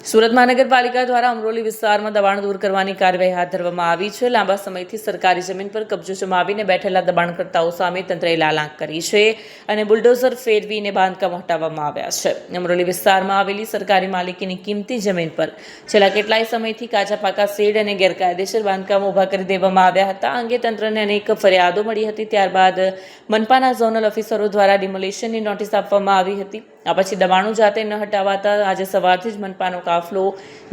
સુરત મહાનગરપાલિકા દ્વારા અમરોલી વિસ્તારમાં દબાણ દૂર કરવાની કાર્યવાહી હાથ ધરવામાં આવી છે. લાંબા સમયથી સરકારી જમીન પર કબજો જમાવીને બેઠેલા દબાણકર્તાઓ સામે તંત્રએ લાલાંક કરી છે અને બુલડોઝર ફેરવીને બાંધકામ હટાવવામાં આવ્યા છે. અમરોલી વિસ્તારમાં આવેલી સરકારી માલિકીની કિંમતી જમીન પર છેલ્લા કેટલાય સમયથી કાચા પાકા શેડ અને ગેરકાયદેસર બાંધકામો ઊભા કરી દેવામાં આવ્યા હતા. આ અંગે તંત્રને અનેક ફરિયાદો મળી હતી. ત્યારબાદ મનપાના ઝોનલ ઓફિસરો દ્વારા ડિમોલિશનની નોટિસ આપવામાં આવી હતી. આ પછી દબાણો જાતે ન હટાવાતા આજે સવારથી જ મનપાનો કાફલો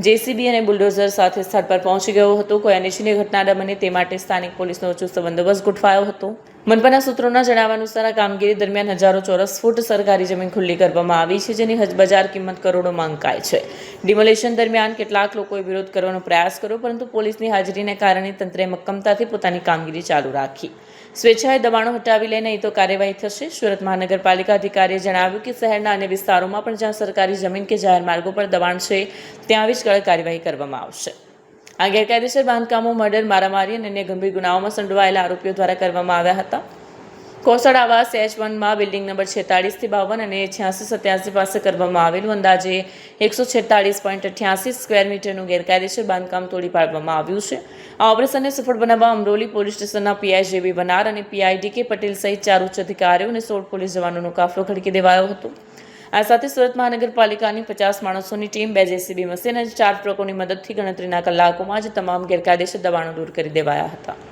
જેસીબી અને બુલડોઝર સાથે સ્થળ પર પહોંચી ગયો હતો. કોઈ અનિચ્છનીય ઘટના ન બને તે માટે સ્થાનિક પોલીસનો ચુસ્ત બંદોબસ્ત ગોઠવાયો હતો. મનપાના સૂત્રોના જણાવ્યા અનુસાર આ કામગીરી દરમિયાન હજારો ચોરસ ફૂટ સરકારી જમીન ખુલ્લી કરવામાં આવી છે, જેની બજાર કિંમત કરોડોમાં અંકાય છે. ડિમોલિશન દરમિયાન કેટલાક લોકોએ વિરોધ કરવાનો પ્રયાસ કર્યો, પરંતુ પોલીસની હાજરીને કારણે તંત્રએ મક્કમતાથી પોતાની કામગીરી ચાલુ રાખી. સ્વેચ્છાએ દબાણો હટાવી લે નહીં તો કાર્યવાહી થશે. સુરત મહાનગરપાલિકા અધિકારીએ જણાવ્યું કે શહેરના અન્ય વિસ્તારોમાં પણ જ્યાં સરકારી જમીન કે જાહેર માર્ગો પર દબાણ છે ત્યાં આવી જ કડક કાર્યવાહી કરવામાં આવશે. આ ગેરકાયદેસર બાંધકામો મર્ડર, મારામારી અને અન્ય ગંભીર ગુનાઓમાં સંડોવાયેલા આરોપીઓ દ્વારા કરવામાં આવ્યા હતા. કોસળ આવાસ H1માં બિલ્ડિંગ નંબર 46-52 અને 86-87 પાસે કરવામાં આવેલું અંદાજે 146.88 સ્ક્વેર મીટરનું ગેરકાયદેસર બાંધકામ તોડી પાડવામાં આવ્યું છે. આ ઓપરેશનને સફળ બનાવવા અમરોલી પોલીસ સ્ટેશનના PI JB વનાર અને PI DK પટેલ સહિત 4 ઉચ્ચ અધિકારીઓ અને 16 પોલીસ જવાનોનો કાફલો ખડકી દેવાયો હતો. આ સાથે સુરત મહાનગરપાલિકાની 50 માણસોની ટીમ, 2 JCB મશીન અને 4 ટ્રકોની મદદથી ગણતરીના કલાકોમાં જ તમામ ગેરકાયદેસર દબાણો દૂર કરી દેવાયા હતા.